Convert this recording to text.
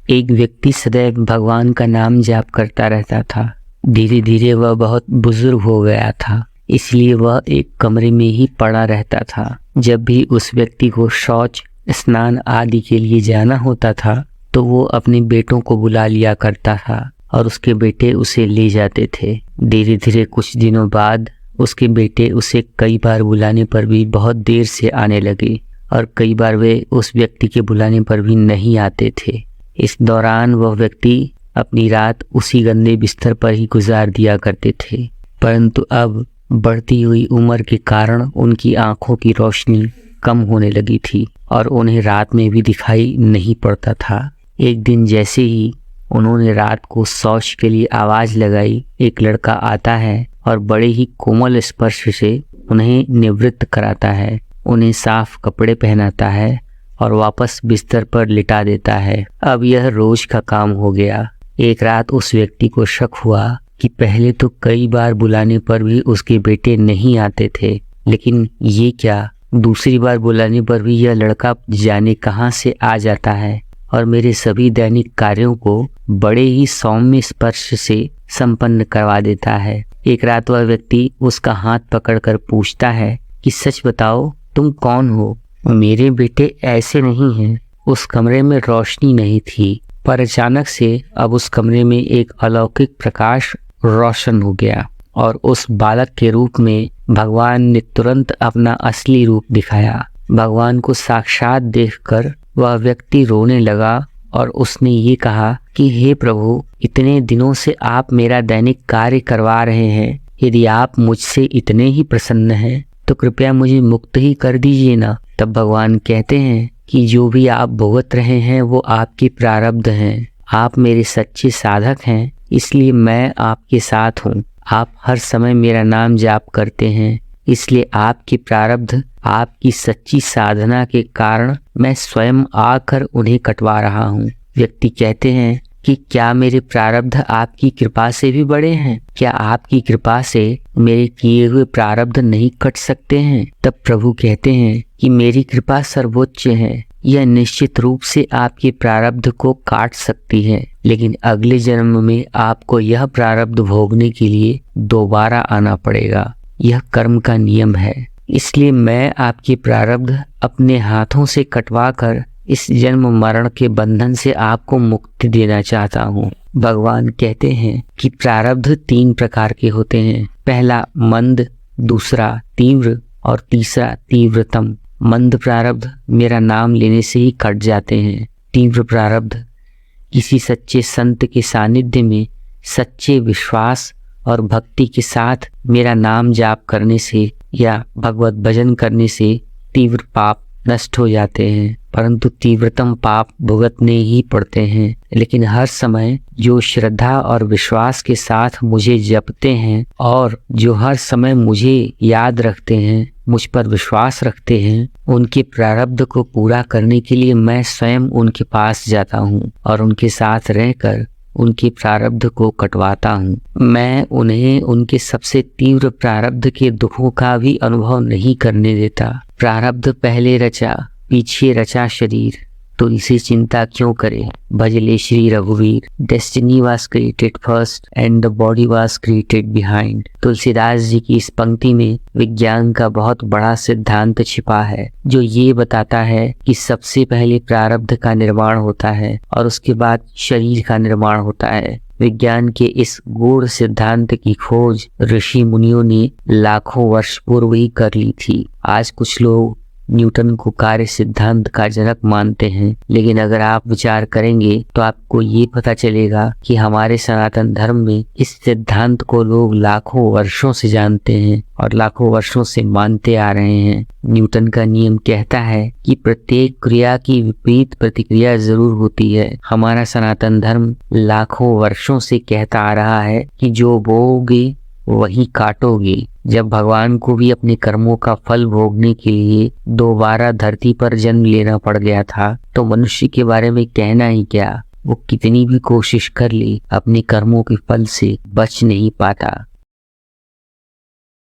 एक व्यक्ति सदैव भगवान का नाम जाप करता रहता था। धीरे धीरे वह बहुत बुजुर्ग हो गया था, इसलिए वह एक कमरे में ही पड़ा रहता था। जब भी उस व्यक्ति को शौच, स्नान आदि के लिए जाना होता था तो वो अपने बेटों को बुला लिया करता था और उसके बेटे उसे ले जाते थे। धीरे धीरे कुछ दिनों बाद उसके बेटे उसे कई बार बुलाने पर भी बहुत देर से आने लगे और कई बार वे उस व्यक्ति के बुलाने पर भी नहीं आते थे। इस दौरान वह व्यक्ति अपनी रात उसी गंदे बिस्तर पर ही गुजार दिया करते थे। परंतु अब बढ़ती हुई उम्र के कारण उनकी आंखों की रोशनी कम होने लगी थी और उन्हें रात में भी दिखाई नहीं पड़ता था। एक दिन जैसे ही उन्होंने रात को शौच के लिए आवाज़ लगाई, एक लड़का आता है और बड़े ही कोमल स्पर्श से उन्हें निवृत्त कराता है, उन्हें साफ कपड़े पहनाता है और वापस बिस्तर पर लिटा देता है। अब यह रोज का काम हो गया। एक रात उस व्यक्ति को शक हुआ कि पहले तो कई बार बुलाने पर भी उसके बेटे नहीं आते थे, लेकिन ये क्या, दूसरी बार बुलाने पर भी यह लड़का जाने कहाँ से आ जाता है और मेरे सभी दैनिक कार्यों को बड़े ही सौम्य स्पर्श से संपन्न करवा देता है। एक रात वह व्यक्ति उसका हाथ पकड़कर पूछता है कि सच बताओ, तुम कौन हो? मेरे बेटे ऐसे नहीं हैं। उस कमरे में रोशनी नहीं थी, पर अचानक से अब उस कमरे में एक अलौकिक प्रकाश रोशन हो गया और उस बालक के रूप में भगवान ने तुरंत अपना असली रूप दिखाया। भगवान को साक्षात देखकर वह व्यक्ति रोने लगा और उसने ये कहा कि हे प्रभु, इतने दिनों से आप मेरा दैनिक कार्य करवा रहे हैं। यदि आप मुझसे इतने ही प्रसन्न हैं तो कृपया मुझे मुक्त ही कर दीजिए ना। तब भगवान कहते हैं कि जो भी आप भुगत रहे हैं वो आपकी प्रारब्ध हैं। आप मेरे सच्चे साधक हैं, इसलिए मैं आपके साथ हूँ। आप हर समय मेरा नाम जाप करते हैं, इसलिए आपकी प्रारब्ध, आपकी सच्ची साधना के कारण मैं स्वयं आकर उन्हें कटवा रहा हूँ। व्यक्ति कहते हैं कि क्या मेरे प्रारब्ध आपकी कृपा से भी बड़े हैं? क्या आपकी कृपा से मेरे किए हुए प्रारब्ध नहीं कट सकते हैं? तब प्रभु कहते हैं कि मेरी कृपा सर्वोच्च है, यह निश्चित रूप से आपके प्रारब्ध को काट सकती है, लेकिन अगले जन्म में आपको यह प्रारब्ध भोगने के लिए दोबारा आना पड़ेगा। यह कर्म का नियम है, इसलिए मैं आपके प्रारब्ध अपने हाथों से कटवा कर इस जन्म मरण के बंधन से आपको मुक्ति देना चाहता हूँ। भगवान कहते हैं कि प्रारब्ध 3 प्रकार के होते हैं। पहला मंद, दूसरा तीव्र और तीसरा तीव्रतम। मंद प्रारब्ध मेरा नाम लेने से ही कट जाते हैं। तीव्र प्रारब्ध किसी सच्चे संत के सानिध्य में सच्चे विश्वास और भक्ति के साथ मेरा नाम जाप करने से या भगवत भजन करने से तीव्र पाप नष्ट हो जाते हैं, परंतु तीव्रतम पाप भुगतने ही पड़ते हैं। लेकिन हर समय जो श्रद्धा और विश्वास के साथ मुझे जपते हैं और जो हर समय मुझे याद रखते हैं, मुझ पर विश्वास रखते हैं, उनके प्रारब्ध को पूरा करने के लिए मैं स्वयं उनके पास जाता हूँ और उनके साथ रहकर उनके प्रारब्ध को कटवाता हूँ। मैं उन्हें उनके सबसे तीव्र प्रारब्ध के दुखों का भी अनुभव नहीं करने देता। प्रारब्ध पहले रचा, पीछे रचा शरीर, तो इसे चिंता क्यों करे? भजले श्री रघुवीर। Destiny was created first and the body was created behind. Tulsidas ji की इस पंक्ति में विज्ञान का बहुत बड़ा सिद्धांत छिपा है, जो ये बताता है कि सबसे पहले प्रारब्ध का निर्माण होता है और उसके बाद शरीर का निर्माण होता है। विज्ञान के इस गूढ़ सिद्धांत की खोज ऋषि मुनियों ने लाखों वर्ष पूर्व ही कर ली थी। आज कुछ लोग न्यूटन को कार्य सिद्धांत का जनक मानते हैं, लेकिन अगर आप विचार करेंगे तो आपको ये पता चलेगा कि हमारे सनातन धर्म में इस सिद्धांत को लोग लाखों वर्षों से जानते हैं और लाखों वर्षों से मानते आ रहे हैं। न्यूटन का नियम कहता है कि प्रत्येक क्रिया की विपरीत प्रतिक्रिया जरूर होती है। हमारा सनातन धर्म लाखों वर्षों से कहता आ रहा है कि जो बोओगे वही काटोगे। जब भगवान को भी अपने कर्मों का फल भोगने के लिए दोबारा धरती पर जन्म लेना पड़ गया था, तो मनुष्य के बारे में कहना ही क्या। वो कितनी भी कोशिश कर ले, अपने कर्मों के फल से बच नहीं पाता।